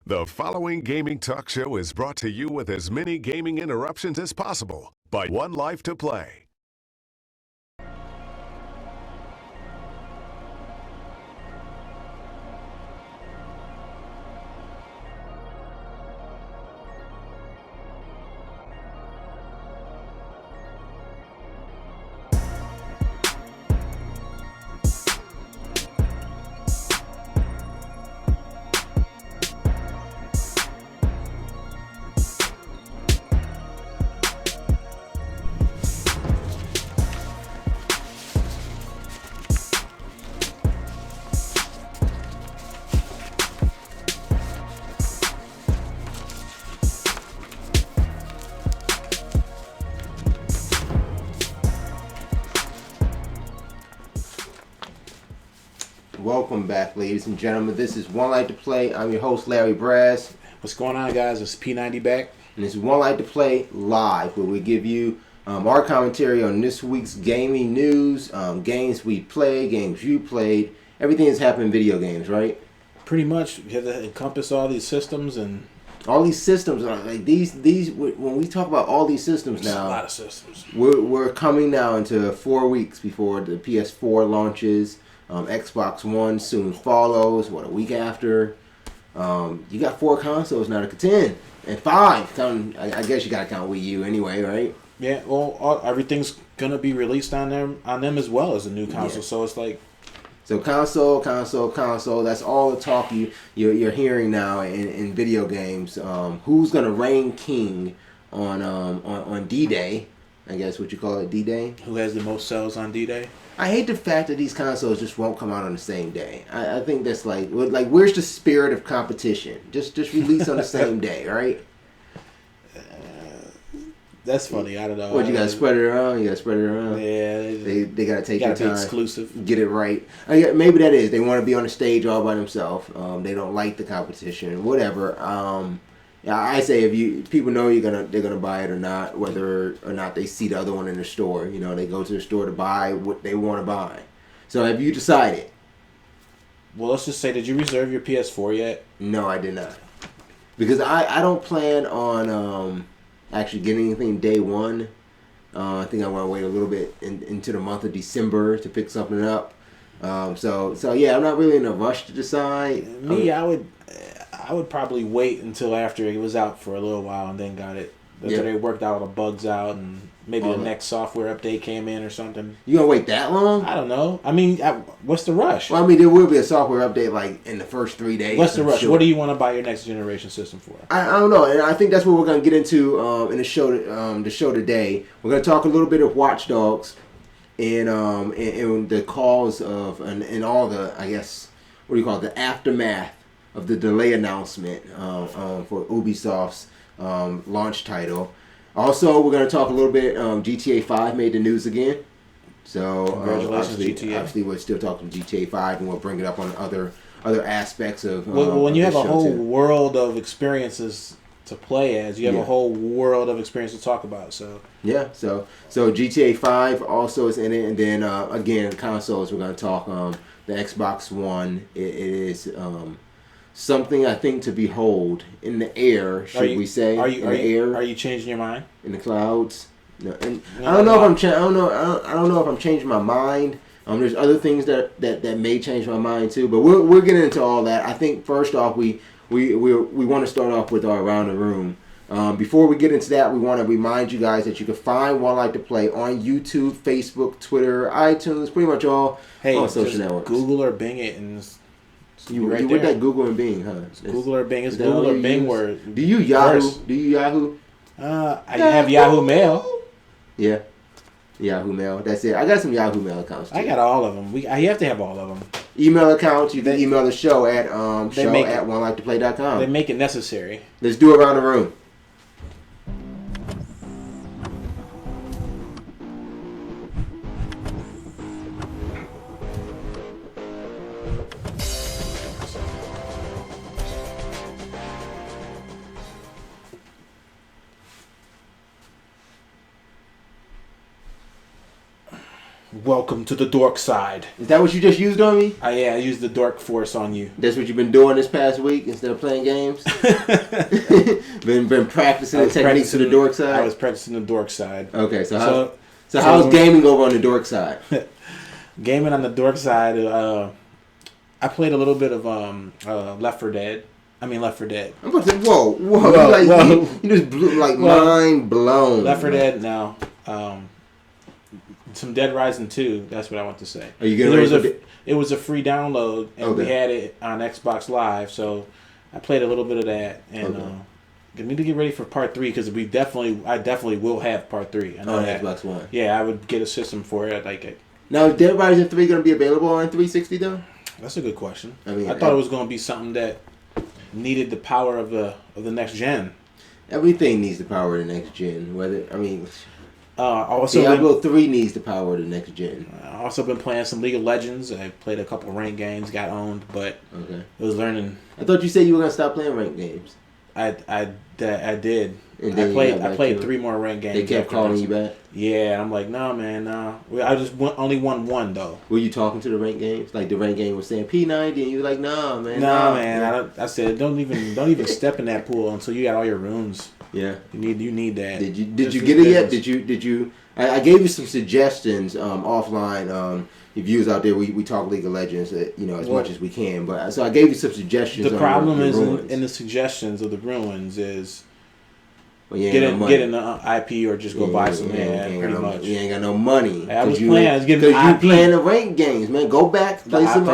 The following gaming talk show is brought to you with as many gaming interruptions as possible by 1Life2Play. Welcome back, ladies and gentlemen. This is 1Life2Play. I'm your host, Larry Braz. What's going on, guys? It's P-90 back. And this is 1Life2Play Live, where we give you our commentary on this week's gaming news, games we play, games you played, everything that's happened in video games, right? Pretty much, we have to encompass all these systems and... All these systems, like these. When we talk about all these systems now, a lot of systems. We're coming now into 4 weeks before the PS4 launches. Xbox One soon follows. A week after? You got 4 consoles now to contend, and 5. I guess you gotta count Wii U anyway, right? Yeah. Well, everything's gonna be released on them as well as a new console. Yeah. So it's like. So console. That's all the talk you're hearing now in video games. Who's gonna reign king on D-Day? I guess what you call it, D-Day. Who has the most sales on D-Day? I hate the fact that these consoles just won't come out on the same day. I think that's like where's the spirit of competition? Just release on the same day, right? That's funny. I don't know. What, you gotta spread it around? Yeah, they gotta take their time. Exclusive. Get it right. Maybe that is. They want to be on the stage all by themselves. They don't like the competition. Whatever. I say if people know they're gonna buy it or not, whether or not they see the other one in the store. You know, they go to the store to buy what they want to buy. So have you decided? Well, let's just say, did you reserve your PS4 yet? No, I did not, because I don't plan on actually getting anything day one. I think I want to wait a little bit into the month of December to pick something up. So yeah, I'm not really in a rush to decide. Me, I would probably wait until after it was out for a little while and then got it. Until they worked out all the bugs out and maybe the next software update came in or something. You gonna wait that long? I don't know. I mean, what's the rush? Well, I mean, there will be a software update like in the first 3 days. What's the rush? Sure. What do you want to buy your next generation system for? I don't know, and I think that's what we're gonna get into in the show. The show today, we're gonna talk a little bit of Watchdogs and the cause of and all the, I guess, what do you call it, the aftermath of the delay announcement for Ubisoft's launch title. Also, we're going to talk a little bit. GTA 5 made the news again. So congratulations, GTA. Obviously, we're still talking GTA 5, and we'll bring it up on other aspects of. Well, when you have a whole too. world of experiences to play as, you have a whole world of experience to talk about. So yeah, so GTA 5 also is in it, and then again, consoles. We're going to talk the Xbox One. It is. Something I think to behold in the air, we say? Are you changing your mind? In the clouds? No, and I don't know if I'm. I don't know if I'm changing my mind. There's other things that may change my mind too, but we're getting into all that. I think first off, we want to start off with our around the room. Before we get into that, we want to remind you guys that you can find 1Life2Play on YouTube, Facebook, Twitter, iTunes, pretty much all social networks. Google or Bing it and. You with that Google and Bing, huh? Google or Bing. It's Google or Bing word. Do you Yahoo? I have Yahoo Mail. Yeah. Yahoo Mail. That's it. I got some Yahoo Mail accounts too. I got all of them. You have to have all of them. Email accounts. You can email the show at show@onelife2play.com. They make it necessary. Let's do it around the room. Welcome to the dork side. Is that what you just used on me? I used the dork force on you. That's what you've been doing this past week instead of playing games? been practicing the techniques to the dork side? I was practicing the dork side. Okay, so how's gaming over on the dork side? Gaming on the dork side, I played a little bit of Left 4 Dead. I'm about to say, whoa. You just blew, mind blown. Left 4 Dead now. Some Dead Rising 2. That's what I want to say. Are you getting ready It was a free download, and we had it on Xbox Live, so I played a little bit of that, and I need to get ready for Part 3 because I definitely will have Part 3. I know that. Xbox One. Yeah, I would get a system for it. Now, is Dead Rising 3 going to be available on 360 though? That's a good question. I thought it was going to be something that needed the power of the next gen. Everything needs the power of the next gen. Also Diablo 3 needs the power of the next gen. I've also been playing some League of Legends. I played a couple ranked games, got owned, but it was learning. I thought you said you were going to stop playing ranked games. I did. And I played 3 more ranked games. They kept calling you back? Yeah, I'm like, no, man, no. I just only won 1, though. Were you talking to the ranked games? Like, the ranked game was saying P-90, and you were like, no, man. No, man. I said, don't even step in that pool until you got all your runes. Yeah. You need that. Did you get it yet? Did you? I gave you some suggestions offline. If you was out there, we talk League of Legends, as much as we can. But so I gave you some suggestions. The problem is in the suggestions of the ruins is get in the IP or just go buy some pretty much. You ain't got no money. I was playing. Because you playing the ranked games, man. Go back, play some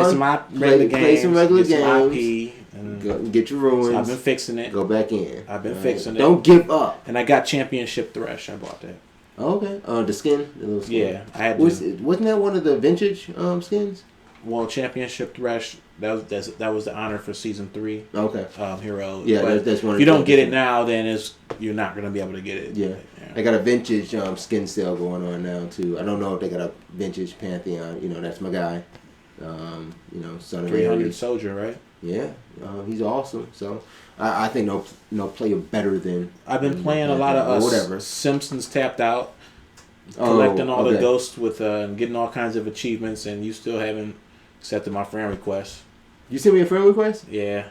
regular games. And get your ruins. So I've been fixing it. Go back in. I've been fixing it. Don't give up. And I got Championship Thresh. I bought that. Okay. The skin. The little skin. Yeah, I had. Wasn't that one of the vintage skins? Well, Championship Thresh. That was the honor for season 3. Okay. Hero. Yeah, that's one. If you don't get it now, then you're not gonna be able to get it. Yeah. They got a vintage skin sale going on now too. I don't know if they got a vintage Pantheon. That's my guy. Son of 300 Soldier, right? Yeah, he's awesome. So I think no player better than. I've been playing a lot of whatever. Simpsons Tapped Out, collecting all the ghosts with getting all kinds of achievements, and you still haven't accepted my friend request. You sent me a friend request? Yeah.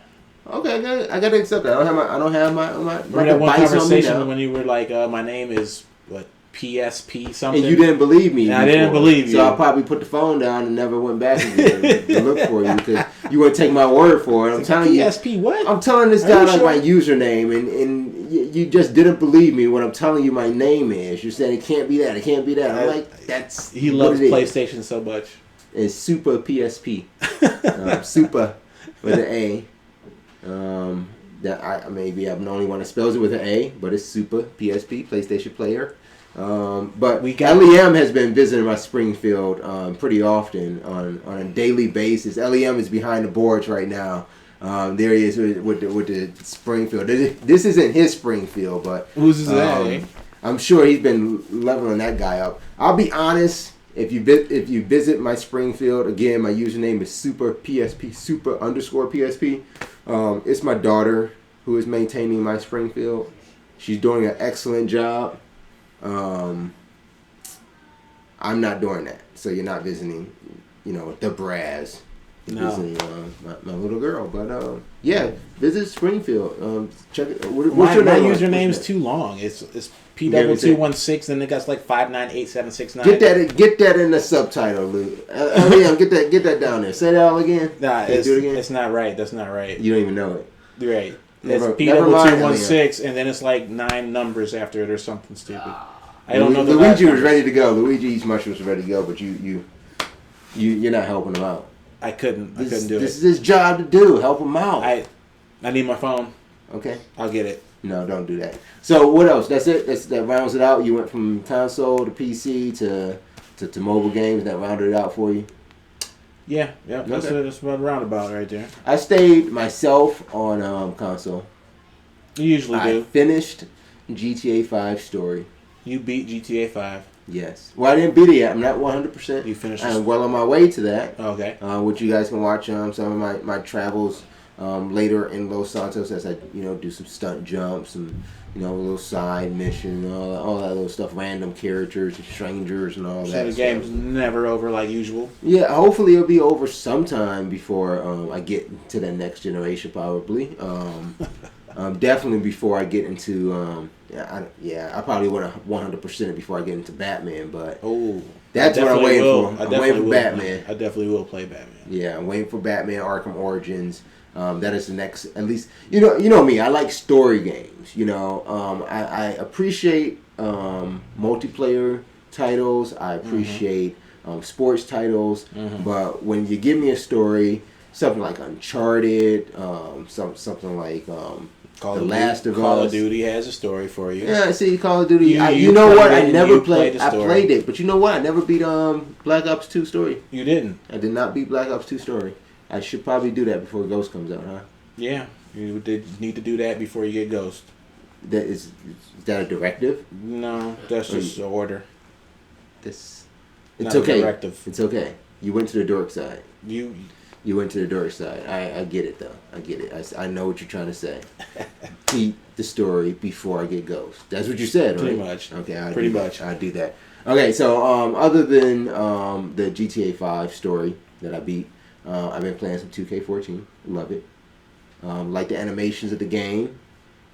Okay, I gotta accept that. I don't have my remember that one conversation when you were like, my name is what? PSP something. And you didn't believe me. I didn't believe you. So I probably put the phone down and never went back again to look for you because you wouldn't take my word for it. I'm telling you. PSP what? I'm telling this guy my username and you just didn't believe me when I'm telling you my name is. You're saying it can't be that. It can't be that. I'm like, that's. He loves PlayStation so much. It's Super PSP. Super with an A. Maybe I'm the only one that spells it with an A, but it's Super PSP PlayStation Player. But LEM has been visiting my Springfield pretty often on a daily basis. LEM is behind the boards right now. There he is with the Springfield. This isn't his Springfield, but who's that? I'm sure he's been leveling that guy up. I'll be honest. If you visit my Springfield again, my username is Super PSP Super_PSP. It's my daughter who is maintaining my Springfield. She's doing an excellent job. I'm not doing that, so you're not visiting, the Braz. You're visiting my little girl, but visit Springfield. Check it. What's your name? My username's too long. It's P216, and it got like 598769. Get that in the subtitle, Luke. Get that down there. Say that all again. Nah, do it again. It's not right. That's not right. You don't even know it. Right. It's P216, and then it's like 9 numbers after it or something stupid. I don't know. Luigi was ready to go. Luigi eats mushrooms was ready to go, but you're not helping him out. I couldn't do it. This is his job to do. Help him out. I need my phone. Okay. I'll get it. No, don't do that. So what else? That's it. That rounds it out. You went from console to PC to mobile games. That rounded it out for you. Yeah. That's about a roundabout right there. I stayed myself on console. You usually do. I finished GTA 5 story. You beat GTA 5. Yes. Well, I didn't beat it yet. I'm not 100%. You finished. I'm well on my way to that. Okay. Which you guys can watch some of my travels later in Los Santos as I do some stunt jumps and a little side mission, all that little stuff, random characters and strangers and all that. So the game's never over like usual. Yeah, hopefully it'll be over sometime before I get to the next generation, probably. Definitely before I get into I probably want to 100% before I get into Batman, but that's what I'm waiting for. I'm waiting for Batman. I definitely will play Batman. Yeah, I'm waiting for Batman Arkham Origins. That is the next, at least, you know me, I like story games, I appreciate multiplayer titles, I appreciate sports titles, but when you give me a story, something like Uncharted, something like The Last of Us. Call of Duty has a story for you. Yeah, see, Call of Duty, you know what, I never played, I played it, but you know what, I never beat Black Ops 2 story. You didn't? I did not beat Black Ops 2 story. I should probably do that before Ghost comes out, huh? Yeah, you need to do that before you get Ghost. Is that a directive? No, that's just an order. It's not okay. A directive. It's okay. You went to the dark side. You went to the dark side. I get it though. I get it. I know what you're trying to say. Beat the story before I get Ghost. That's what you said, right? Pretty much. Okay. Pretty much. I do that. Okay. So other than the GTA 5 story that I beat. I've been playing some 2K14. Love it. Like the animations of the game.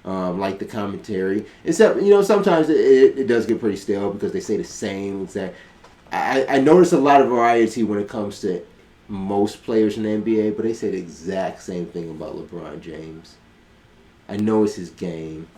Like the commentary. Except, sometimes it does get pretty stale because they say the same exact. I notice a lot of variety when it comes to most players in the NBA, but they say the exact same thing about LeBron James. I know it's his game,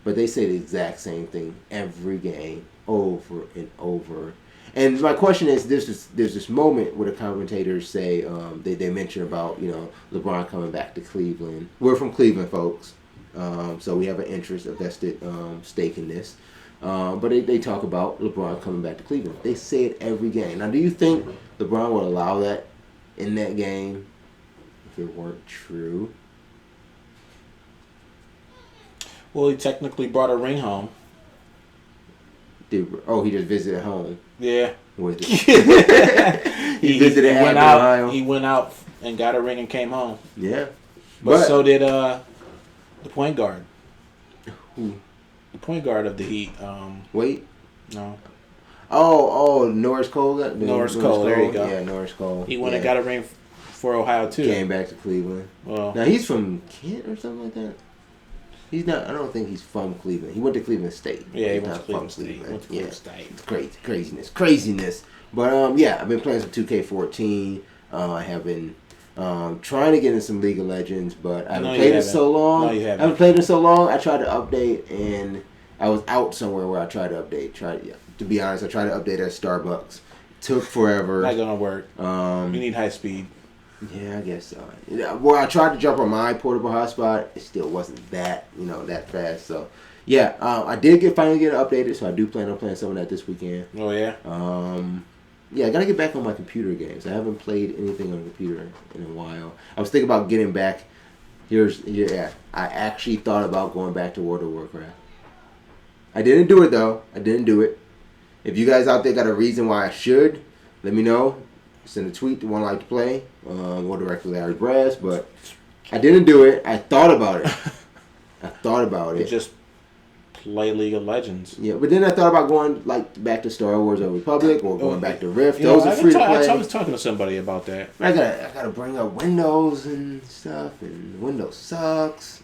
but they say the exact same thing every game, over and over. And my question is, there's this moment where the commentators say, they mention about, LeBron coming back to Cleveland. We're from Cleveland, folks, so we have an interest, a vested stake in this. But they talk about LeBron coming back to Cleveland. They say it every game. Now, do you think LeBron would allow that in that game if it weren't true? Well, he technically brought a ring home. He just visited home. Yeah. With it. he visited went out. Ohio. He went out and got a ring and came home. Yeah. But so did the point guard. Who? The point guard of the Heat. Wait. No. Oh, Norris Cole. Norris Cole. There you go. Yeah, Norris Cole. He went and got a ring for Ohio too. Came back to Cleveland. Well, now he's from Kent or something like that. He's not. I don't think he's from Cleveland. He went to Cleveland State. Yeah, he went to Cleveland State. It's craziness. But I've been playing some 2K14. I have been trying to get in some League of Legends, but I haven't played it so long. No, you haven't. I haven't played it so long. I tried to update, and I was out somewhere where I tried to update. To be honest, I tried to update at Starbucks. Took forever. Not gonna work. You need high speed. Yeah, I guess so. Well, I tried to jump on my portable hotspot. It still wasn't that fast. So, yeah, I did finally get it updated. So I do plan on playing some of that this weekend. Oh yeah. Yeah, I gotta get back on my computer games. I haven't played anything on the computer in a while. I was thinking about getting back. I actually thought about going back to World of Warcraft. I didn't do it though. If you guys out there got a reason why I should, let me know. Send a tweet to 1Life2Play. Go directly to Larry Braz, but I didn't do it. I thought about it. Just play League of Legends. Yeah, but then I thought about going back to Star Wars or Republic or going back to Rift. Those are free to play. I was talking to somebody about that. I gotta bring up Windows and stuff, and Windows sucks.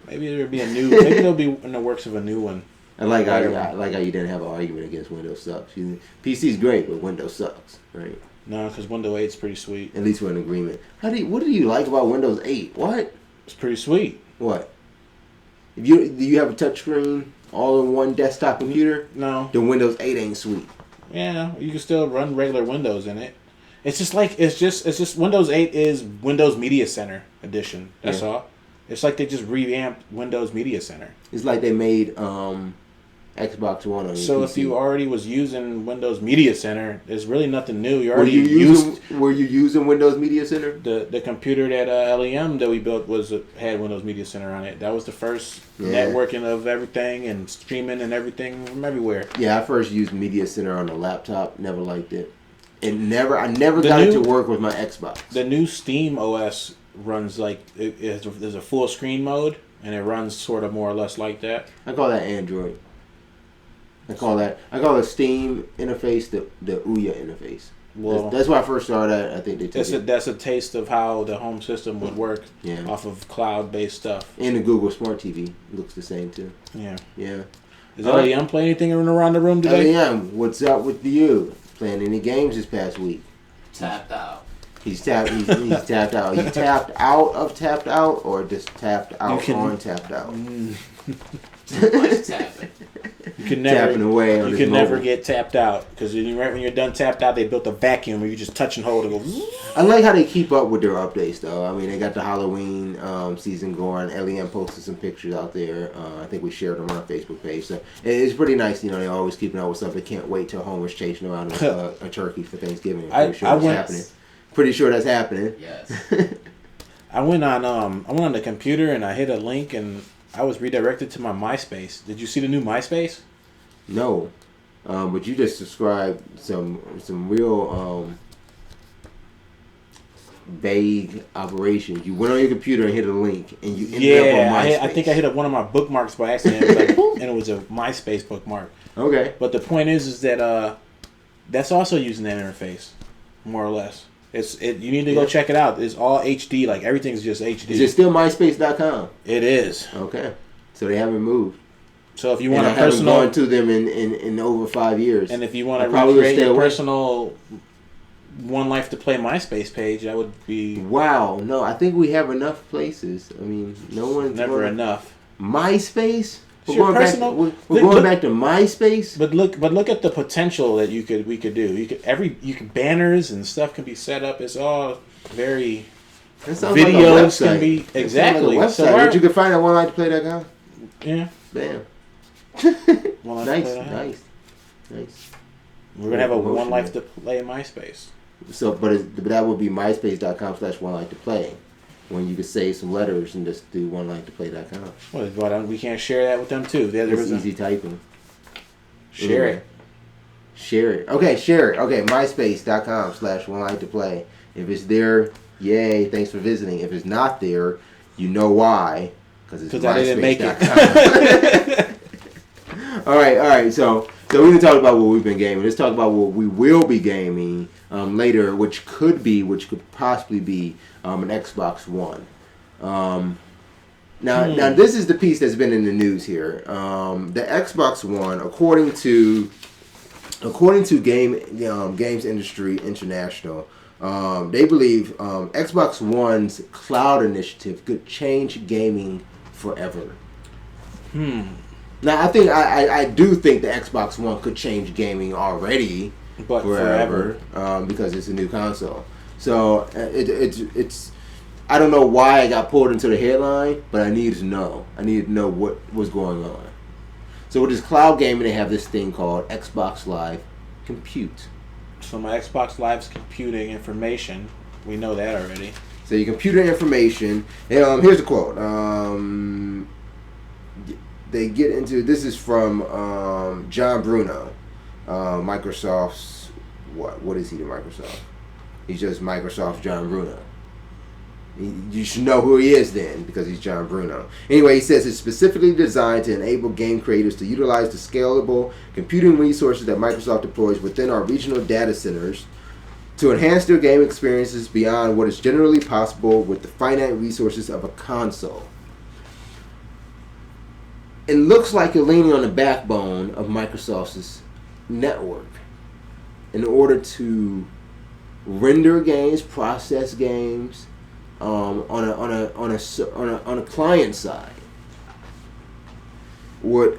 Maybe there'll be maybe there'll be in the works of a new one. I like how you didn't have an argument against Windows sucks. PC's great, but Windows sucks, right? No, because Windows 8's pretty sweet. At least we're in agreement. What do you like about Windows 8? What? It's pretty sweet. What? Do you have a touchscreen all-in-one desktop computer? No. Then Windows 8 ain't sweet. Yeah, you can still run regular Windows in it. It's just Windows 8 is Windows Media Center edition. That's all. It's like they just revamped Windows Media Center. It's like they made Xbox One on your So PC. if you already was using Windows Media Center, there's really nothing new. Were you using Windows Media Center? The computer that LEM that we built had Windows Media Center on it. That was the first networking of everything and streaming and everything from everywhere. Yeah, I first used Media Center on a laptop. Never liked it. I never got it to work with my Xbox. The new Steam OS runs like there's a full screen mode, and it runs sort of more or less like that. I call that Android. I call the Steam interface the Ouya interface. Well, that's why I first started. I think that's a taste of how the home system would work. Yeah. Off of cloud-based stuff. And the Google Smart TV looks the same too. Yeah. Yeah. Is LEM playing anything around the room today? LEM, what's up with you? Playing any games this past week? Tapped out. He's tapped. He's tapped out. He tapped out of tapped out, or just tapped out on tapped out. Tapping. You can never tapping away. On you can never get tapped out because right when you're done tapped out, they built a vacuum where you just touch and hold and go. I like how they keep up with their updates, though. I mean, they got the Halloween season going. LEM posted some pictures out there. I think we shared them on our Facebook page. So it's pretty nice. You know, they're always keeping up with stuff. They can't wait till Homer's chasing around a turkey for Thanksgiving. I'm pretty sure that's happening. Pretty sure that's happening. Yes. I went on the computer and I hit a link and I was redirected to my MySpace. Did you see the new MySpace? No, but you just described some real vague operations. You went on your computer and hit a link, and you ended up on MySpace. I think I hit one of my bookmarks by accident, and it was a MySpace bookmark. Okay. But the point is that that's also using that interface, more or less. You need to go check it out. It's all HD, like everything's just HD. Is it still MySpace.com? It is. Okay, so they haven't moved. So if you want I haven't gone to them in over 5 years. And if you want to recreate your personal 1Life2Play MySpace page, that would be... Wow, no, I think we have enough places. I mean, no one's... Never enough. MySpace? We're We're going back to MySpace. But look at the potential that we could do. You could banners and stuff can be set up. It's all very videos like can be exactly. Like a website, which you can find at onelife2play.com. Yeah. Bam. Nice. We're gonna have a OneLife2Play MySpace. So, but that would be myspace.com/OneLife2Play. When you could save some letters and just do OneLife2Play.com. Well, we can't share that with them too. It's easy typing. Share it. Okay, share it. Okay, myspace.com/OneLife2Play. If it's there, yay! Thanks for visiting. If it's not there, you know why? Because I didn't make it. All right. So we're gonna talk about what we've been gaming. Let's talk about what we will be gaming later, which could possibly be an Xbox One. Now this is the piece that's been in the news here. The Xbox One, according to Games Industry International, they believe Xbox One's cloud initiative could change gaming forever. Now I do think the Xbox One could change gaming already, but forever. Because it's a new console. So it's I don't know why I got pulled into the headline, but I needed to know. I needed to know what was going on. So with this cloud gaming, they have this thing called Xbox Live Compute. So my Xbox Live's computing information. We know that already. So your computer information. Here's the quote. They get into this is from John Bruno, Microsoft's what is he to Microsoft? He's just Microsoft's John Bruno. You should know who he is then, because he's John Bruno. Anyway, he says it's specifically designed to enable game creators to utilize the scalable computing resources that Microsoft deploys within our regional data centers to enhance their game experiences beyond what is generally possible with the finite resources of a console. It looks like you're leaning on the backbone of Microsoft's network in order to render games, process games on a client side. What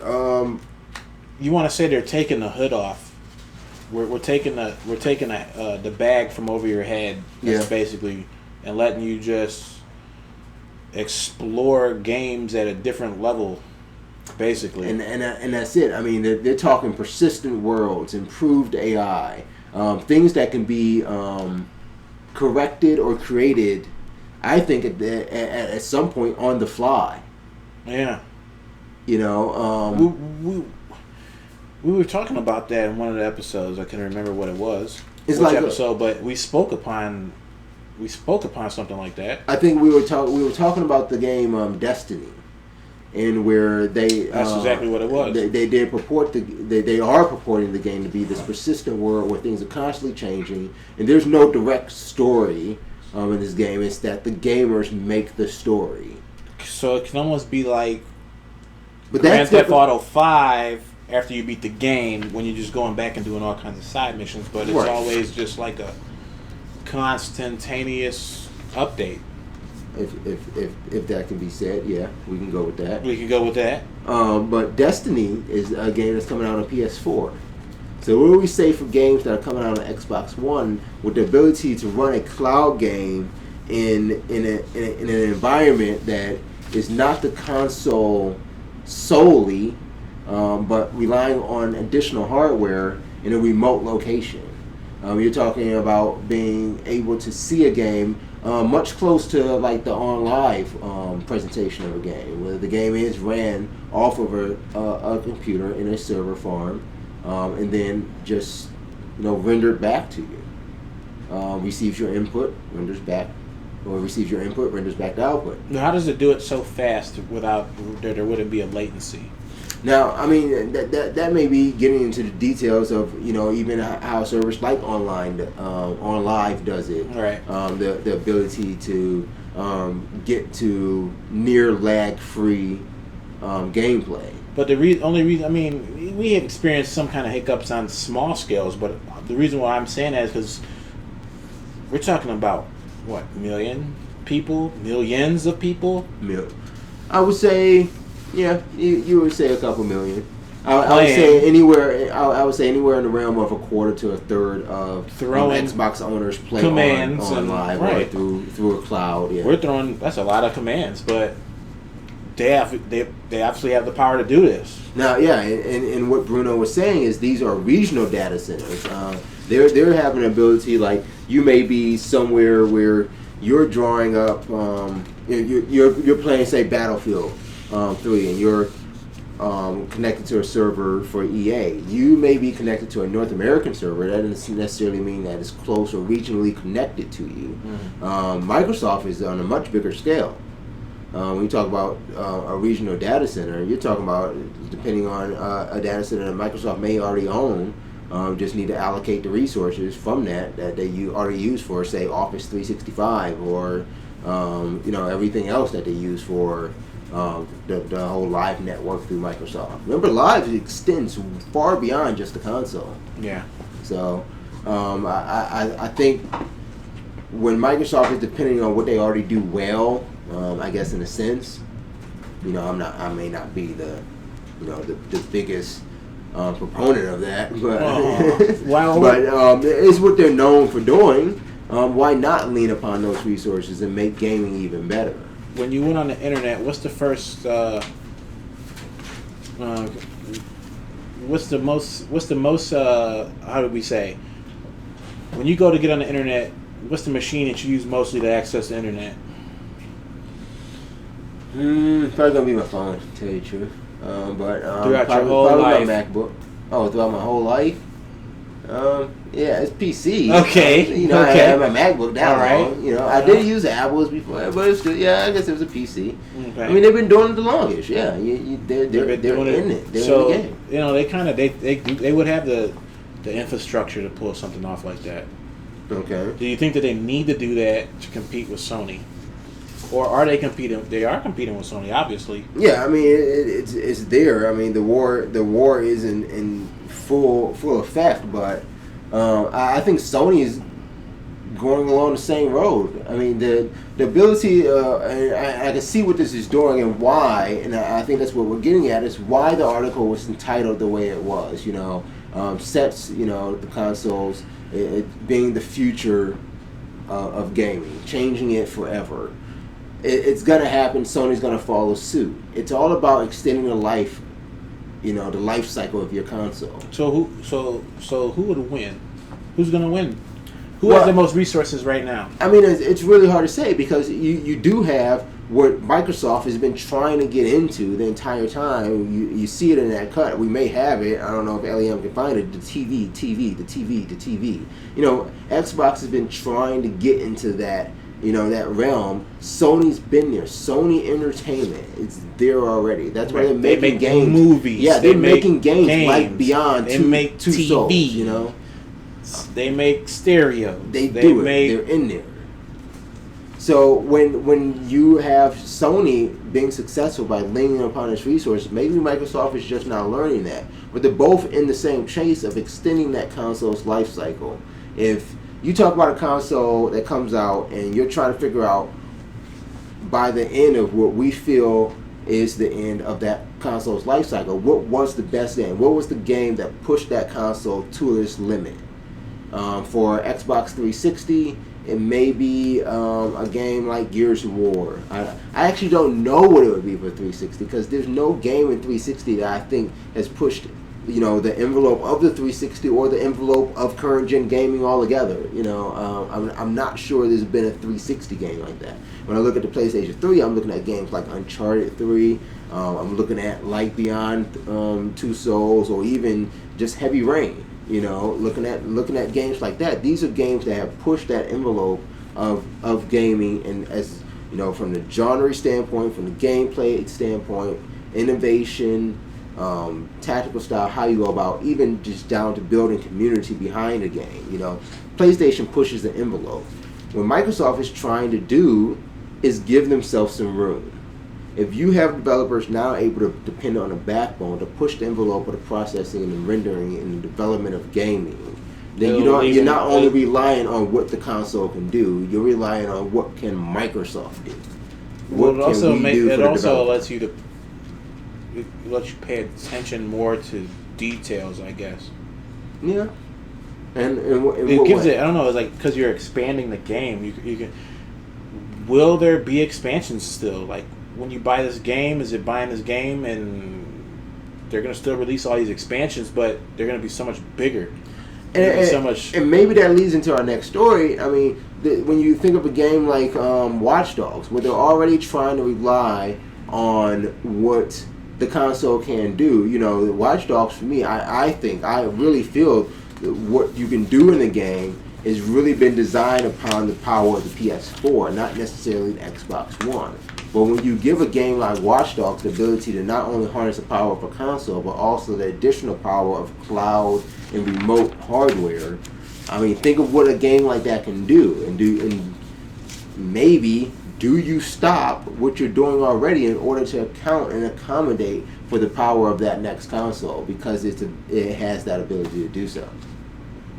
you want to say? They're taking the hood off. We're taking the bag from over your head. That's basically, and letting you just explore games at a different level. Basically, and that's it. I mean, they're talking persistent worlds, improved AI, things that can be corrected or created. I think at some point on the fly. Yeah. You know, we were talking about that in one of the episodes. I can't remember what it was. It's which like episode, but we spoke upon we spoke upon something like that. I think we were talking about the game Destiny, and where that's exactly what it was. They are purporting the game to be this persistent world where things are constantly changing, and there's no direct story in this game. It's that the gamers make the story. So it can almost be like But Grand Theft Auto 5 after you beat the game, when you're just going back and doing all kinds of side missions, but it's always just like a constantaneous update. If that can be said, yeah, we can go with that. We can go with that. But Destiny is a game that's coming out on PS4. So what do we say for games that are coming out on Xbox One with the ability to run a cloud game in an environment that is not the console solely, but relying on additional hardware in a remote location? You're talking about being able to see a game much close to like the OnLive presentation of a game, where the game is ran off of a computer in a server farm, and then just rendered back to you. Receives your input, renders back, or receives your input, renders back the output. Now, how does it do it so fast without there wouldn't be a latency? Now, I mean, that may be getting into the details of even how servers like OnLive does it. Right. The ability to get to near lag-free gameplay. But the only reason, I mean, we have experienced some kind of hiccups on small scales, but the reason why I'm saying that is because we're talking about what, millions of people? I would say. Yeah, you would say a couple million. I would say anywhere. I would say anywhere in the realm of a quarter to a third of Xbox owners play on live or through a cloud. Yeah, we're throwing. That's a lot of commands, but they obviously have the power to do this. Now, yeah, and what Bruno was saying is these are regional data centers. They're having an ability, like you may be somewhere where you're drawing up. You're playing, say, Battlefield 3, and you're connected to a server for EA. You may be connected to a North American server. That doesn't necessarily mean that it's close or regionally connected to you. Microsoft is on a much bigger scale. When you talk about a regional data center, you're talking about, depending on a data center that Microsoft may already own, just need to allocate the resources from that they already use for, say, Office 365 or everything else that they use for the whole Live network through Microsoft. Remember, Live extends far beyond just the console. Yeah. So I think when Microsoft is depending on what they already do well, I guess in a sense, I may not be the biggest proponent of that, but but it's what they're known for doing. Why not lean upon those resources and make gaming even better? When you went on the internet, what's the first? What's the most? How do we say? When you go to get on the internet, what's the machine that you use mostly to access the internet? Probably gonna be my phone, to tell you the truth. But throughout your whole life, my MacBook. Oh, throughout my whole life. Yeah, it's PC. Okay. I had my MacBook that long. I did use Apple's before, but it's still, I guess it was a PC. Okay. I mean, they've been doing it the longest. Yeah, they're in it. They're so, in the game. they would have the infrastructure to pull something off like that. Okay. Do you think that they need to do that to compete with Sony? Or are they competing? They are competing with Sony, obviously. Yeah, I mean it's there. I mean the war is in full effect, but I think Sony is going along the same road. I mean the ability, and I can see what this is doing and why, and I think that's what we're getting at, is why the article was entitled the way it was. Sets the consoles it being the future of gaming, changing it forever. It's gonna happen. Sony's gonna follow suit. It's all about extending the life, the life cycle of your console. So who would win? Who's gonna win? Who has the most resources right now? I mean, it's really hard to say because you do have what Microsoft has been trying to get into the entire time. You see it in that cut. We may have it. I don't know if LEM can find it. The TV. You know, Xbox has been trying to get into that, you know, that realm. Sony's been there. Sony Entertainment is there already. That's why they're making games. Movies. Yeah, they're making games like Beyond Two Souls, you know. They make stereo. They do it. They're in there. So when you have Sony being successful by leaning upon its resources, maybe Microsoft is just now learning that. But they're both in the same chase of extending that console's life cycle. If you talk about a console that comes out and you're trying to figure out by the end of what we feel is the end of that console's life cycle, what was the best end? What was the game that pushed that console to its limit? For Xbox 360, it may be a game like Gears of War. I actually don't know what it would be for 360 because there's no game in 360 that I think has pushed, you know, the envelope of the 360 or the envelope of current gen gaming altogether. You know, I'm not sure there's been a 360 game like that. When I look at the PlayStation 3, I'm looking at games like Uncharted 3. I'm looking at like Beyond Two Souls, or even just Heavy Rain. You know, looking at games like that. These are games that have pushed that envelope of gaming, and as you know, from the genre standpoint, from the gameplay standpoint, innovation, tactical style, how you go about, even just down to building community behind a game. You know, PlayStation pushes the envelope. What Microsoft is trying to do is give themselves some room. If you have developers now able to depend on a backbone to push the envelope of the processing and the rendering and the development of gaming, then you're not only relying on what the console can do, you're relying on what can Microsoft do. Well, it also lets you pay attention more to details, I guess. Yeah, and it gives it. I don't know. It's like because you're expanding the game. You can. Will there be expansions still? Like, when you buy this game, is it buying this game and they're going to still release all these expansions, but they're going to be so much bigger? And maybe that leads into our next story. I mean, when you think of a game like Watchdogs, where they're already trying to rely on what the console can do, you know, Watchdogs, for me, I really feel that what you can do in the game has really been designed upon the power of the PS4, not necessarily the Xbox One. But when you give a game like Watch Dogs the ability to not only harness the power of a console, but also the additional power of cloud and remote hardware, I mean, think of what a game like that can do. And maybe do you stop what you're doing already in order to account and accommodate for the power of that next console, because it has that ability to do so.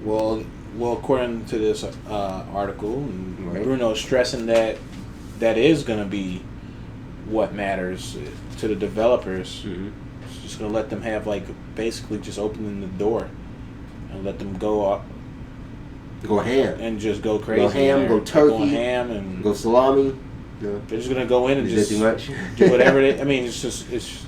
Well, according to this article, right. Bruno's stressing that is going to be what matters to the developers. Mm-hmm. It's just going to let them have, like, basically just opening the door and let them go ham and just go crazy. Go ham, go turkey, go ham, and go salami. No. They're just going to go in and just too much? do whatever I mean, it's.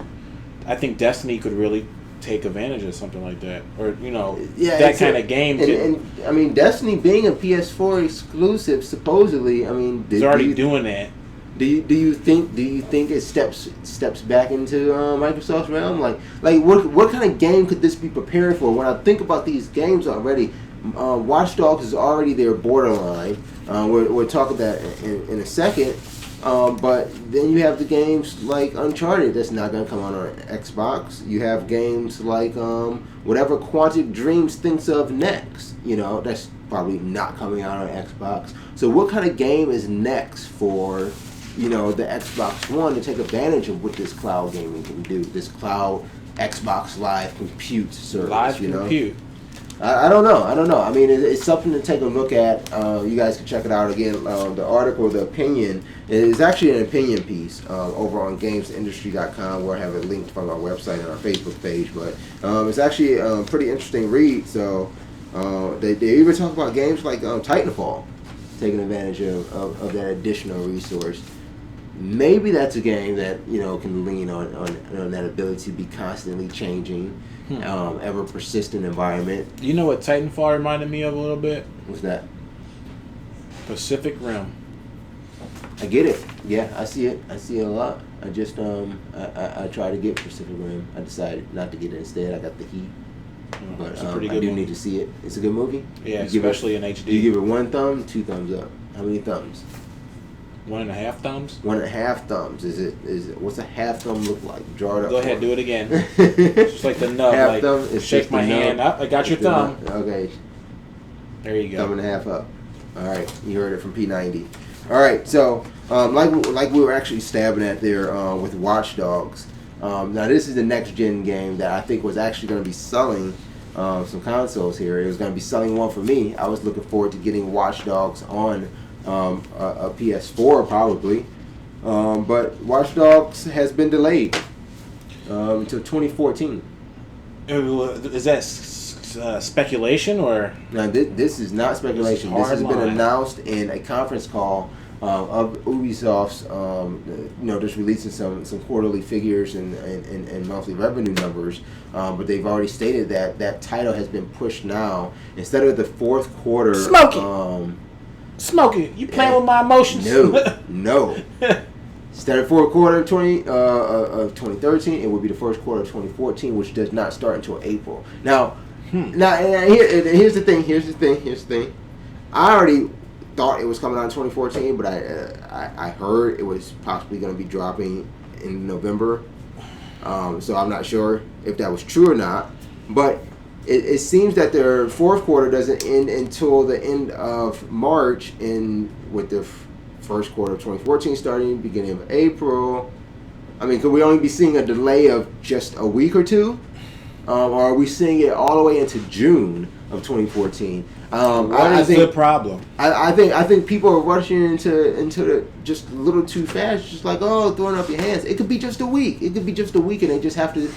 I think Destiny could really take advantage of something like that, or that kind of game. And I mean, Destiny being a PS4 exclusive, supposedly, I mean, it's already doing that. Do you think it steps back into Microsoft's realm? Like what kind of game could this be preparing for? When I think about these games already, Watch Dogs is already their borderline. We'll talk about that in a second. But then you have the games like Uncharted that's not going to come on Xbox. You have games like whatever Quantic Dreams thinks of next. That's probably not coming out on Xbox. So what kind of game is next for the Xbox One to take advantage of what this cloud gaming can do? This cloud Xbox Live compute service. Live compute. I don't know. I mean, it's something to take a look at. You guys can check it out again. The article, the opinion, is actually an opinion piece over on gamesindustry.com, where I have it linked from our website and our Facebook page. But it's actually a pretty interesting read. So they even talk about games like Titanfall, taking advantage of that additional resource. Maybe that's a game that can lean on that ability to be constantly changing. Ever persistent environment. You know what Titanfall reminded me of a little bit? What's that? Pacific Rim. I get it. Yeah, I see it. I see it a lot. I just I tried to get Pacific Rim. I decided not to get it instead. I got the Heat. But It's a pretty I good do movie. need to see it. It's a good movie. Yeah, You give especially it, in HD. You give it 1 thumb, 2 thumbs up. How many thumbs? 1.5 thumbs. 1.5 thumbs. Is it? What's a half thumb look like? Draw it up. Go ahead, do it again. Just like the nub. Half like, thumb. It's shake just my the hand nub. up. I got your It's the thumb. nub. Okay. There you go. Thumb and a half up. All right, you heard it from P-90. All right, so like we were actually stabbing at there with Watchdogs. Now this is the next gen game that I think was actually going to be selling some consoles here. It was going to be selling one for me. I was looking forward to getting Watchdogs on a PS4 probably, but Watchdogs has been delayed until 2014. Is that speculation or? Now this is not speculation. This has been announced in a conference call of Ubisoft's, just releasing some quarterly figures and monthly revenue numbers. But they've already stated that title has been pushed now instead of the fourth quarter. Smokey, you playing with my emotions? No. Instead of fourth quarter of 2013, it would be the first quarter of 2014, which does not start until April. Now, here's the thing. I already thought it was coming out in 2014, but I heard it was possibly going to be dropping in November. So I'm not sure if that was true or not. But it seems that their fourth quarter doesn't end until the end of March, with the first quarter of 2014 starting beginning of April. I mean, could we only be seeing a delay of just a week or two? Or are we seeing it all the way into June of 2014? What is the problem? I think people are rushing into the just a little too fast, just like, throwing up your hands. It could be just a week. It could be just a week, and they just have to,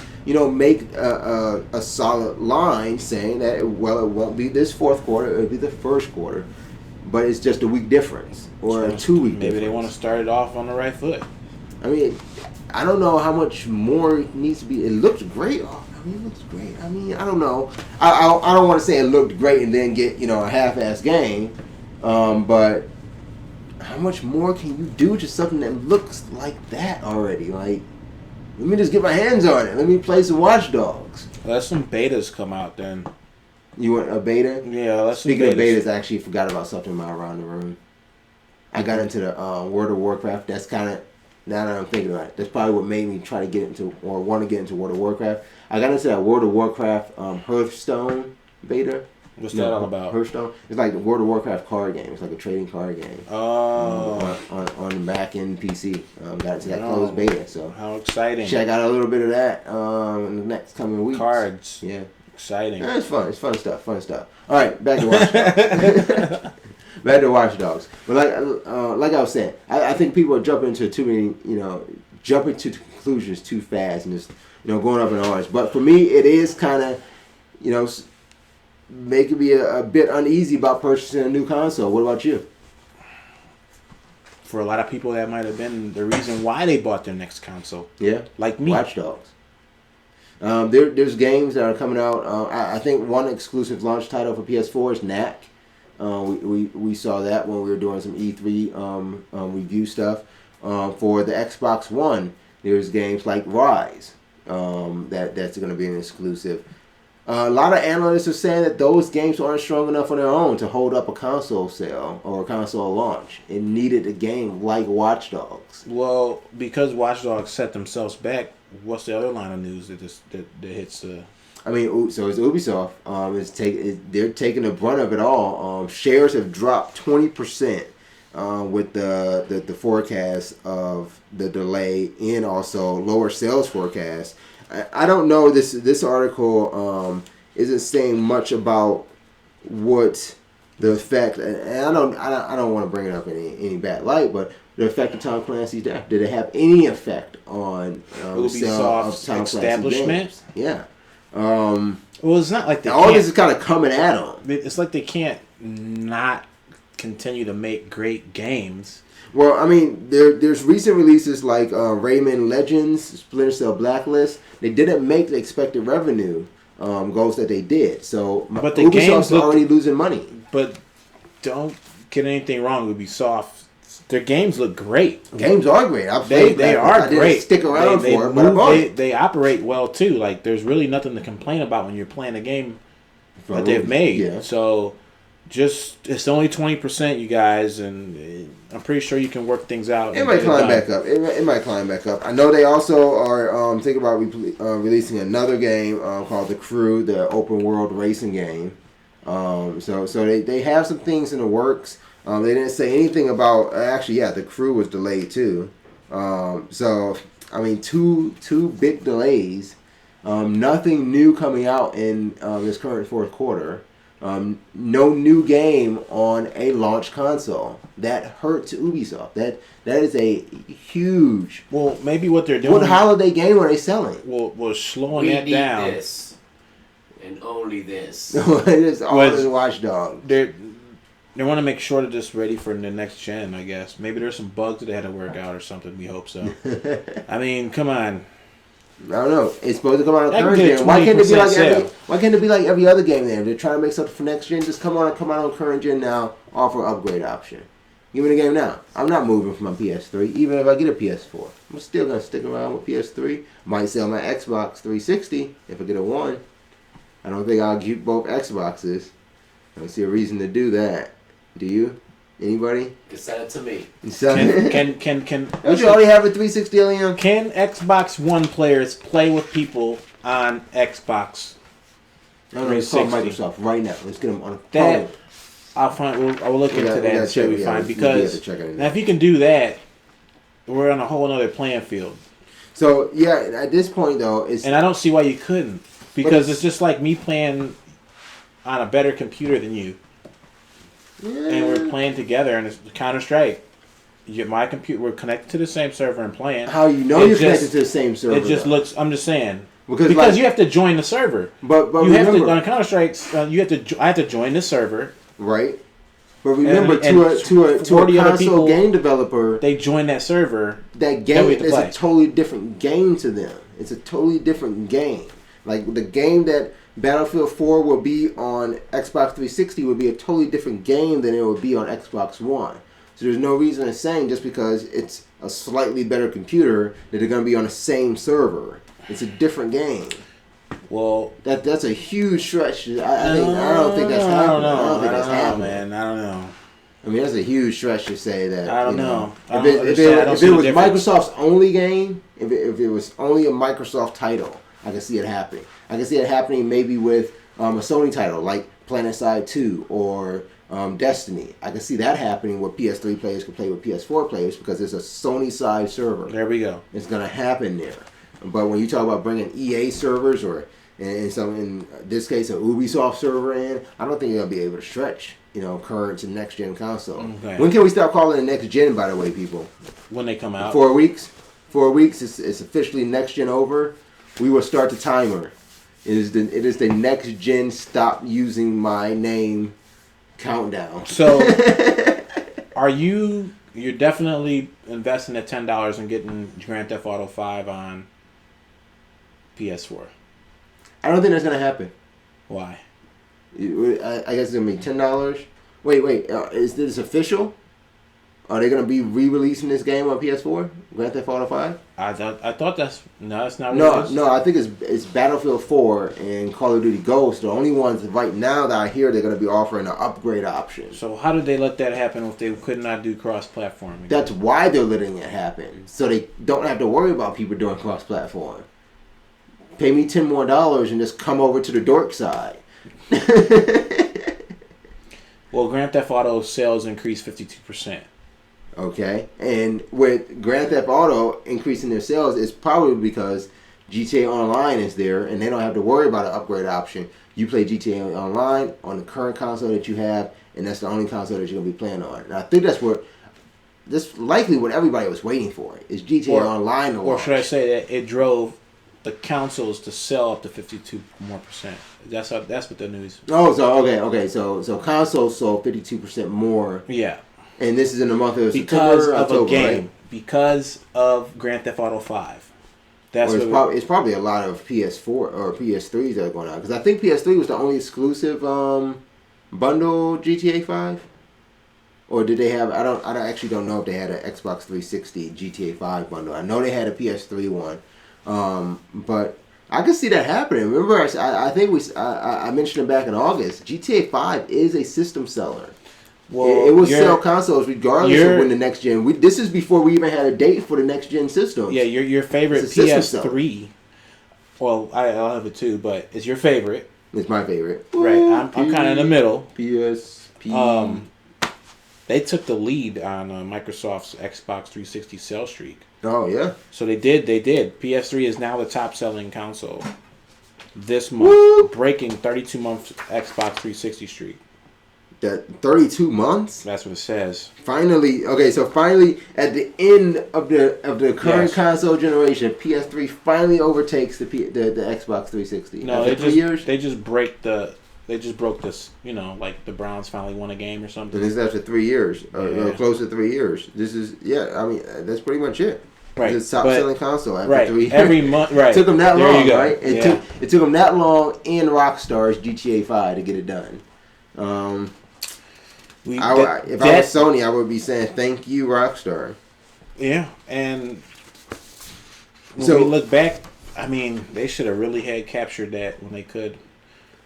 make a solid line saying that it won't be this fourth quarter. It'll be the first quarter, but it's just a week difference or a 2 week. Maybe they want to start it off on the right foot. I mean, I don't know how much more it needs to be. It looks great. It looks great. I mean, I don't know. I don't want to say it looked great and then get a half-ass game, but how much more can you do to something that looks like that already? Like, let me just get my hands on it. Let me play some Watchdogs. Let some betas come out then. You want a beta? Yeah, let's. Speaking of betas, I actually forgot about something around the room. I got into the World of Warcraft. That's kind of, now that I'm thinking about it, that's probably what made me try to get into or want to get into World of Warcraft. I got into that World of Warcraft Hearthstone beta. What's that all about? Hearthstone. It's like the World of Warcraft card game. It's like a trading card game. Oh. On Mac and PC. Got into that closed beta. So how exciting! Check out a little bit of that in the next coming weeks. Cards. Yeah. Exciting. Yeah, it's fun. It's fun stuff. All right, back to Watchdogs. Back to Watchdogs. But like I was saying, I think people are jumping into too many, jumping to conclusions too fast and just, going up in arms. But for me, it is kind of, making me a bit uneasy about purchasing a new console. What about you? For a lot of people, that might have been the reason why they bought their next console. Yeah. Like me. Watchdogs. There's games that are coming out. I think one exclusive launch title for PS4 is Knack. We saw that when we were doing some E3 review stuff. For the Xbox One, there's games like Rise that's going to be an exclusive. A lot of analysts are saying that those games aren't strong enough on their own to hold up a console sale or a console launch. It needed a game like Watchdogs. Well, because Watchdogs set themselves back, what's the other line of news that hits the... I mean, so it's Ubisoft. They're taking the brunt of it all. Shares have dropped 20% with the forecast of the delay and also lower sales forecast. I don't know. This article isn't saying much about what the effect. And I don't want to bring it up in any bad light, but the effect of Tom Clancy's death. Did it have any effect on Ubisoft's establishment? Yeah. Well, it's not like all this is kind of coming at them. It's like they can't not continue to make great games. Well, I mean, there's recent releases like Rayman Legends, Splinter Cell Blacklist. They didn't make the expected revenue goals that they did. So but the Ubisoft's already losing money. But don't get anything wrong. Ubisoft Their games look great. Games are great. They are I great. Didn't stick around they for it, but I bought it. They operate well too. Like there's really nothing to complain about when you're playing a game that they've made. Yeah. So it's only 20%, you guys, and I'm pretty sure you can work things out. It might climb back up. It might climb back up. I know they also are thinking about releasing another game called The Crew, the open world racing game. So they have some things in the works. They didn't say anything about The Crew was delayed too. So I mean, two big delays. Nothing new coming out in this current fourth quarter. No new game on a launch console. That hurts Ubisoft. That is a huge. Well, maybe what they're doing. What holiday game are they selling? Well, slowing that down. This and only this. It is all in Watchdogs. They want to make sure that it's ready for the next gen, I guess. Maybe there's some bugs that they had to work out or something. We hope so. I mean, come on. I don't know. It's supposed to come out on current gen. Why can't it be like every other game then? If they're trying to make something for next gen, just come out on current gen now, offer upgrade option. Give me the game now. I'm not moving from my PS3, even if I get a PS4. I'm still gonna stick around with PS3. Might sell my Xbox 360 if I get a one. I don't think I'll keep both Xboxes. I don't see a reason to do that. Do you? Anybody? You can sell it to me. Can Don't you already have a 360 Liam? Can Xbox One players play with people on Xbox? No, it's called Microsoft right now. Let's get them on a That phone. I will look into that and see what we find, because now if you can do that, we're on a whole other playing field. So yeah, at this point though, and I don't see why you couldn't, because it's just like me playing on a better computer than you. Yeah. And we're playing together, and it's Counter-Strike. My computer, we're connected to the same server and playing. How you know you're connected to the same server? It just looks. I'm just saying because you have to join the server. But you have to on Counter-Strike. You have to. I have to join the server. Right. But remember, to a console game developer, they join that server. That game is a totally different game to them. It's a totally different game. Like the game that Battlefield 4 will be on Xbox 360 would be a totally different game than it would be on Xbox One. So there's no reason in saying just because it's a slightly better computer that they're going to be on the same server. It's a different game. Well, that's a huge stretch. I don't think that's happening. I don't think that's happening, man. I don't know. I mean, that's a huge stretch to say that. I don't know. If it was Microsoft's only game, if it was only a Microsoft title, I can see it happening. I can see it happening maybe with a Sony title like PlanetSide 2 or Destiny. I can see that happening where PS3 players can play with PS4 players because it's a Sony side server. There we go. It's going to happen there. But when you talk about bringing EA servers or in this case an Ubisoft server in, I don't think they'll be able to stretch current to next gen console. Okay. When can we start calling it next gen? By the way, people. When they come out. 4 weeks. 4 weeks. It's officially next gen over. We will start the timer. It is the next gen stop using my name countdown. So, you're definitely investing the $10 and getting Grand Theft Auto 5 on PS4? I don't think that's gonna happen. Why? I guess it's gonna be $10. Wait, is this official? Are they gonna be re-releasing this game on PS4? Grand Theft Auto 5? I thought that's not. No. I think it's Battlefield 4 and Call of Duty Ghost. The only ones right now that I hear they're gonna be offering an upgrade option. So how did they let that happen if they could not do cross-platforming? That's why they're letting it happen, so they don't have to worry about people doing cross-platform. Pay me $10 more and just come over to the dork side. Well, Grand Theft Auto sales increased 52%. Okay, and with Grand Theft Auto increasing their sales, it's probably because GTA Online is there, and they don't have to worry about an upgrade option. You play GTA Online on the current console that you have, and that's the only console that you're gonna be playing on. And I think that's likely what everybody was waiting for is GTA Online to launch. Or should I say that it drove the consoles to sell up to 52% more. That's what the news. Oh, so okay. So consoles sold 52% more. Yeah. And this is in the month of September, October, a game. right? Because of Grand Theft Auto 5. It's probably a lot of PS4 or PS3s that are going on. Because I think PS3 was the only exclusive bundle GTA 5. or did they have? I actually don't know if they had an Xbox 360 GTA 5 bundle. I know they had a PS3 one, but I could see that happening. Remember, I think I mentioned it back in August. GTA 5 is a system seller. Well, it will sell consoles regardless of when the next gen. This is before we even had a date for the next gen systems. Yeah, your favorite PS3. Well, I'll have it too, but it's your favorite. It's my favorite. Right, I'm kind of in the middle. PSP. They took the lead on Microsoft's Xbox 360 sell streak. Oh yeah. So they did. PS3 is now the top-selling console this month, breaking 32-month Xbox 360 streak. That 32 months? That's what it says. Finally, so at the end of the current console generation, PS3 finally overtakes the Xbox 360. No, they just broke this. Like the Browns finally won a game or something. And this is after 3 years, close to 3 years. This is that's pretty much it. Right, it's the top selling console after 3 years. Every month, right? It took them that long, right? It took them that long in Rockstar's GTA 5 to get it done. If I was Sony, I would be saying thank you, Rockstar. Yeah, and when we look back, I mean, they should have really had captured that when they could.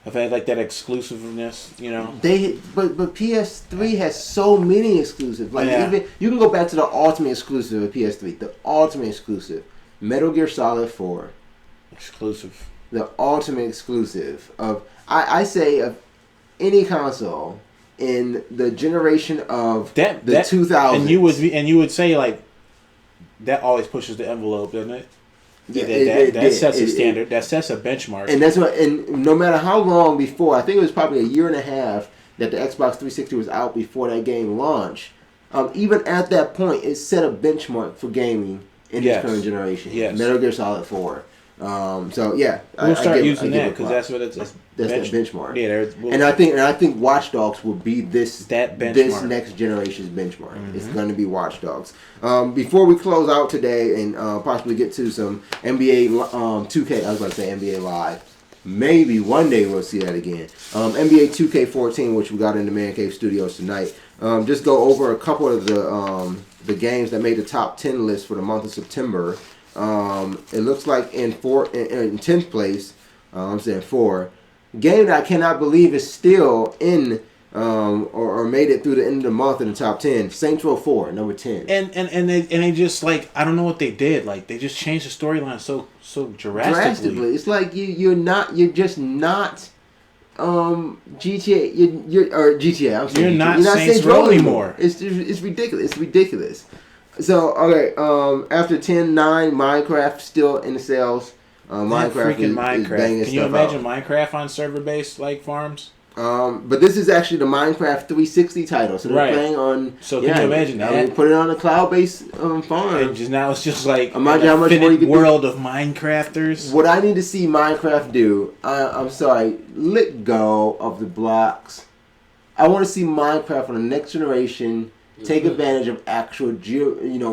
I've had like that exclusiveness, But PS3 has so many exclusives. Even you can go back to the ultimate exclusive of PS3. The ultimate exclusive, Metal Gear Solid 4. Exclusive. The ultimate exclusive of I say of any console in the generation of the 2000s. And you would say like that always pushes the envelope, doesn't it? That sets a standard. That sets a benchmark. And that's what. And no matter how long before, I think it was probably a year and a half that the Xbox 360 was out before that game launched. Even at that point, it set a benchmark for gaming in this current generation. Yes. Metal Gear Solid 4. We'll start using that because that's what it's. That's that benchmark. Yeah, and I think Watchdogs will be this next generation's benchmark. Mm-hmm. It's going to be Watchdogs. Before we close out today and possibly get to some NBA 2K, I was about to say NBA Live. Maybe one day we'll see that again. NBA 2K14, which we got in the Man Cave Studios tonight. Just go over a couple of the games that made the top 10 list for the month of September. It looks like in 10th place, I'm saying 4. Game that I cannot believe is still in or made it through the end of the month in the top 10. Saints Row 4, number 10. And they just like I don't know what they did. Like they just changed the storyline so drastically. It's like you're just not GTA. You're GTA. I'm sorry. You're not Saints Row anymore. It's ridiculous. It's ridiculous. So okay, after 10-9, Minecraft still in the sales. Minecraft is banging. Can you imagine Minecraft on server-based like farms? But this is actually the Minecraft 360 title, so they're playing on. So can you imagine that? Put it on a cloud-based farm. And now it's just like imagine how much more you could world of Minecrafters. What I need to see Minecraft do, I'm sorry, let go of the blocks. I want to see Minecraft on the next generation. Take advantage of actual,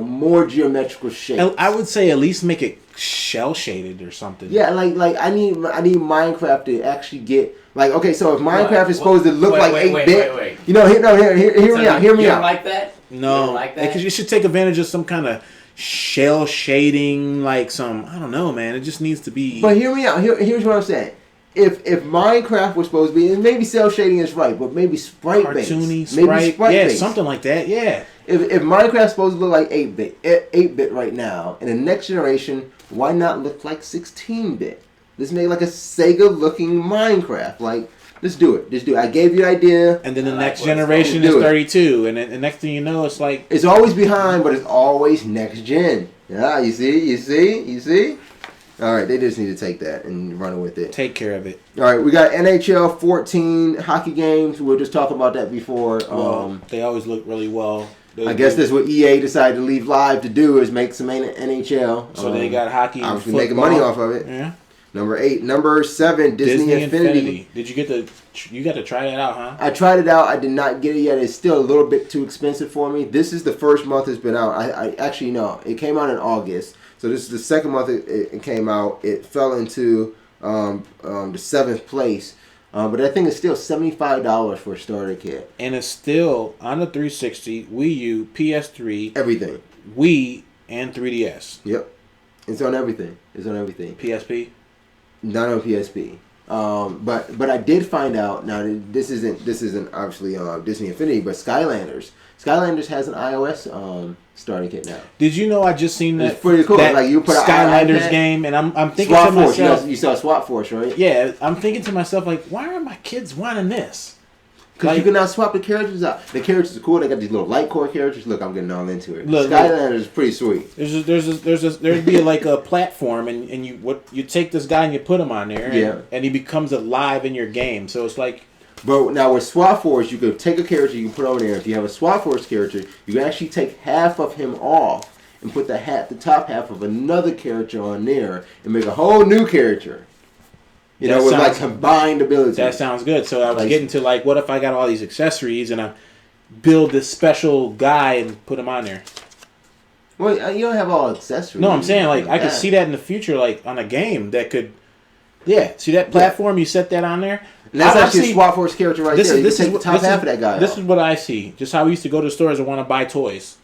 more geometrical shapes. I would say at least make it shell shaded or something. Yeah, like I need Minecraft to actually get okay. So if Minecraft is supposed to look like 8-bit, wait. Hear me out. Like that? No, you don't like that? Because you should take advantage of some kind of shell shading, like some I don't know, man. It just needs to be. But hear me out. Here's what I'm saying. If Minecraft was supposed to be, and maybe cell shading is right, but maybe sprite based, maybe sprite based, something like that. Yeah. If Minecraft's supposed to look like 8-bit right now, in the next generation, why not look like 16-bit? Let's make like a Sega looking Minecraft. Like, let's do it. Just do it. I gave you the idea. And then the next generation is 32, and then the next thing you know, it's like it's always behind, but it's always next gen. Yeah, you see. All right, they just need to take that and run with it. Take care of it. All right, we got NHL 14 hockey games. We were just talking about that before. They always look really well. I guess that's what EA decided to leave live to do is make some NHL. So they got hockey and obviously making money off of it. Yeah. Number 8. Number 7, Disney Infinity. Did you got to try that out, huh? I tried it out. I did not get it yet. It's still a little bit too expensive for me. This is the first month it's been out. I actually know. It came out in August. So this is the second month it came out. It fell into the 7th place. But that thing is still $75 for a starter kit. And it's still on the 360, Wii U, PS3, Everything. Wii, and 3DS. Yep. It's on everything. It's on everything. PSP? Not on PSP. But I did find out. Now this isn't obviously Disney Infinity, but Skylanders has an iOS starting kit now. Did you know I just seen that? It's pretty cool. That like you put Skylanders iPad, game, and I'm thinking SWAT to Force. myself, You saw SWAT Force, right? yeah, I'm thinking to myself like, why are my kids wanting this? Because Like, you can now swap the characters out. The characters are cool. They got these little light core characters. Look, I'm getting all into it. Look, Skylanders is pretty sweet. There'd be like a platform, and you take this guy and you put him on there, and he becomes alive in your game. So it's like. But now with SWAT Force, you could take a character you can put on there. If you have a SWAT Force character, you can actually take half of him off and put the top half of another character on there and make a whole new character. You know, with like combined abilities. That sounds good. So I was getting to like, what if I got all these accessories and I build this special guy and put him on there? Well, you don't have all accessories. No, I'm saying like I could see that in the future, like on a game that could. Yeah, see that platform? You set that on there. And that's actually a SWAT Force character right there. You can take the top half of that guy. This is what I see. Just how we used to go to stores and want to buy toys.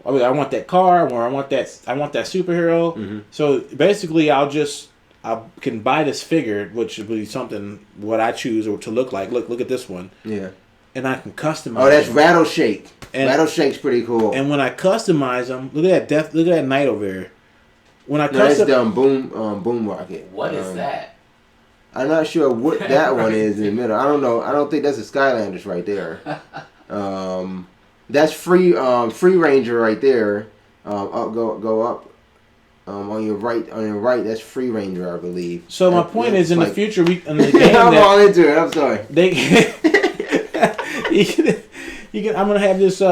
I mean, I want that car, or I want that superhero. Mm-hmm. So basically, I can buy this figure, which would be something what I choose or to look like. Look at this one. Yeah. And I can customize. Oh, that's Rattleshake. Rattleshake's pretty cool. And when I customize them, look at that knight over there. When I that's Boom Rocket. What is that? I'm not sure what that one is in the middle. I don't know. I don't think that's a Skylanders right there. That's Free Ranger right there. Go up. On your right, that's Free Ranger, I believe. So my point is, in the future, in the game, I'm all into it. I'm sorry. I'm gonna have this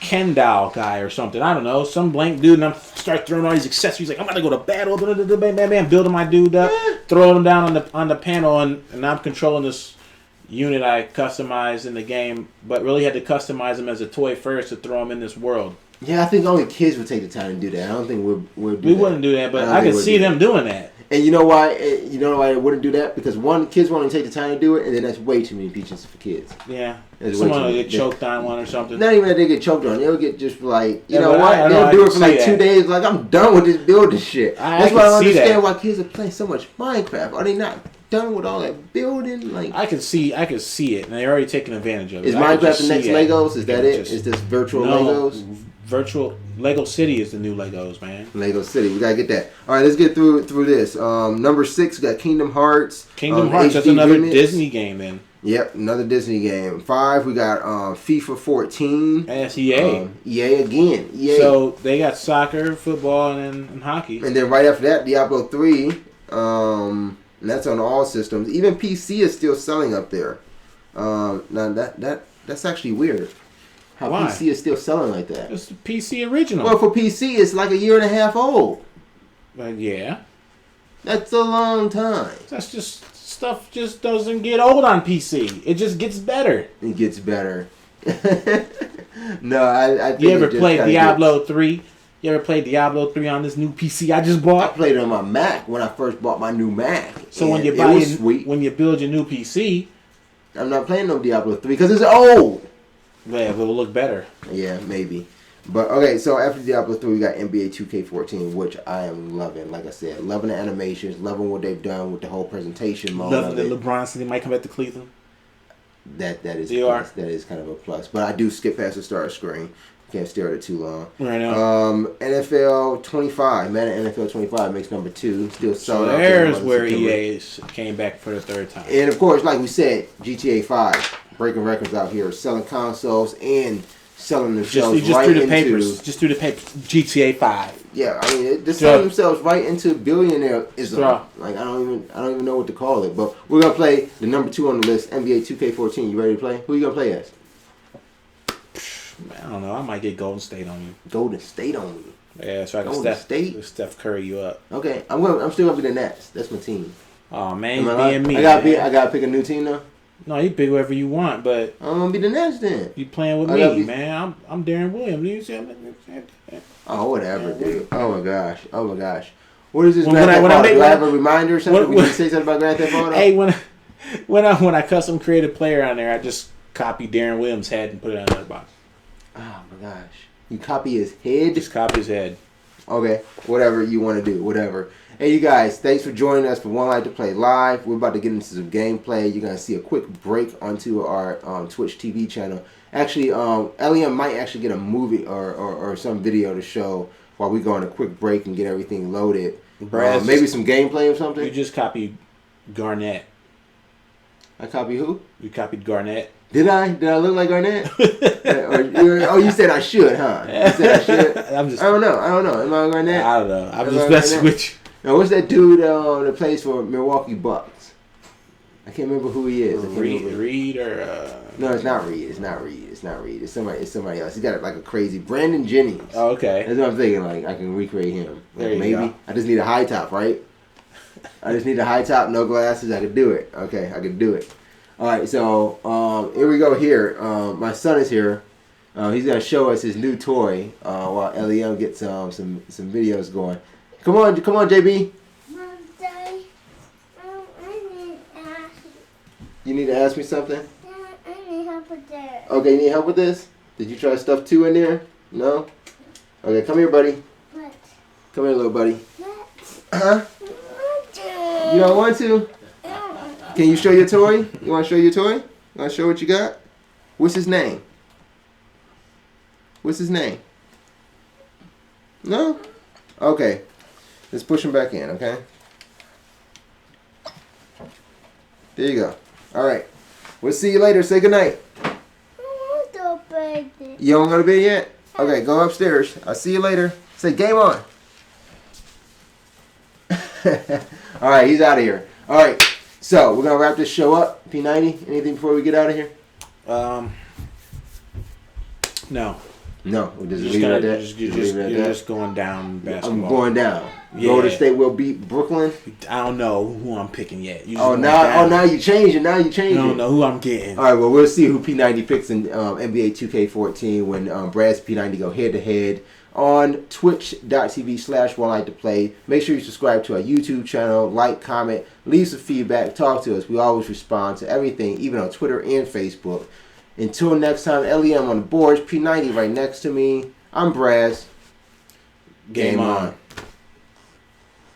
Ken doll guy or something. I don't know, some blank dude, and I'm start throwing all these accessories. Like I'm gonna go to battle, bam, building my dude up, throwing him down on the panel, and I'm controlling this unit I customized in the game, but really had to customize him as a toy first to throw him in this world. Yeah, I think only kids would take the time to do that. I don't think we wouldn't do that, but I could see them doing that. And you know why? You know why they wouldn't do that? Because one, kids won't even take the time to do it, and then that's way too many peaches for kids. Yeah, someone will get choked on one or something. Not even that they get choked on. They'll get just like, you know what? They'll do it for like 2 days. Like, I'm done with this building shit. That's why I don't understand why kids are playing so much Minecraft. Are they not done with all that building? Like, I could see it, and they're already taking advantage of it. Is Minecraft the next Legos? Is that it? Is this virtual Legos? Virtual Lego City is the new Legos, man. Lego City, we gotta get that. All right, let's get through this. Number 6, we got Kingdom Hearts. Kingdom Hearts, that's another Disney game, then. Yep, another Disney game. 5, we got FIFA 14. That's EA. EA again. EA. So they got soccer, football, and hockey. And then right after that, Diablo 3. And that's on all systems. Even PC is still selling up there. Now that's actually weird. How Why? PC is still selling like that. It's the PC original. Well, for PC, it's like 1.5 years old. Yeah. That's a long time. That's just stuff just doesn't get old on PC. It just gets better. It gets better. No, I think you ever played Diablo 3? You ever played Diablo 3 on this new PC I just bought? I played it on my Mac when I first bought my new Mac. So when you when you build your new PC, I'm not playing no Diablo 3 because it's old. Yeah, but it'll look better. Yeah, maybe. But okay, so after Diablo 3, we got NBA 2K14, which I am loving. Like I said, loving the animations, loving what they've done with the whole presentation mode. Loving that LeBron said he might come back to Cleveland. That is plus. That is kind of a plus. But I do skip past the start screen. Can't stare at it too long. Right now. NFL 25. Madden NFL 25 makes number 2. Still selling. So there's where EA came back for the third time. And of course, like we said, GTA 5 breaking records out here, selling consoles and selling themselves just right through the into papers. Just through the papers. GTA 5. Yeah, I mean, they're selling themselves right into billionaireism. Like I don't even know what to call it. But we're gonna play the number 2 on the list, NBA 2K14. You ready to play? Who you gonna play as? I don't know. I might get Golden State on you. Golden State on you. Yeah, so I can Steph Curry you up. Okay, I'm still gonna be the Nets. That's my team. Oh man, you being me. I gotta pick a new team now. No, you pick whoever you want, but I'm gonna be the Nets then. You playing with me, man? I'm Darren Williams. You see? Oh, whatever, dude. Oh my gosh. What is this? Grand Theft Auto? Do I have a reminder or something? We need to say something about Grand Theft Auto? when I custom create a player on there, I just copy Darren Williams' head and put it on another box. Oh my gosh. You copy his head? Just copy his head. Okay. Whatever you want to do. Whatever. Hey, you guys. Thanks for joining us for One Life to Play Live. We're about to get into some gameplay. You're going to see a quick break onto our Twitch TV channel. Actually, LEM might actually get a movie or some video to show while we go on a quick break and get everything loaded. Maybe some gameplay or something. You just copied Garnett. I copy who? You copied Garnett. Did I? Did I look like Garnett? Oh, you said I should, huh? You said I should? I don't know. Am I Garnett? I don't know. I'm just messing with you. Now, what's that dude that plays for Milwaukee Bucks? I can't remember who he is. Reed or... No, it's not Reed. It's somebody else. He's got like a crazy Brandon Jennings. Oh, okay. That's what I'm thinking. Like I can recreate him. There you maybe. go. I just need a high top, right? I just need a high top, no glasses. I could do it. Okay, I could do it. All right, so here we go. Here, my son is here. He's gonna show us his new toy while LEM gets some videos going. Come on, JB. You need to ask me something? I need help with that. Okay, you need help with this? Did you try stuff 2 in there? No? Okay, come here, buddy. What? Come here, little buddy. What? Huh? What? You don't want to? Can you show your toy? You want to show your toy? You want to show what you got? What's his name? What's his name? No? Okay. Let's push him back in, okay? There you go. All right. We'll see you later. Say goodnight. I want to bed. You don't go to bed yet? Okay, go upstairs. I'll see you later. Say game on. All right, he's out of here. All right, so we're going to wrap this show up. P-90, anything before we get out of here? No. No, we'll just You're leave it at that. You're just going down basketball. I'm going down. Yeah. Golden State will beat Brooklyn. I don't know who I'm picking yet. Now you change it. I don't know who I'm getting. All right, well, we'll see who P-90 picks in NBA 2K14 when Braz and P-90 go head-to-head on twitch.tv/1Life2Play. Make sure you subscribe to our YouTube channel, like, comment, leave some feedback, talk to us. We always respond to everything, even on Twitter and Facebook. Until next time, LEM on the boards, P-90 right next to me. I'm Braz. Game on.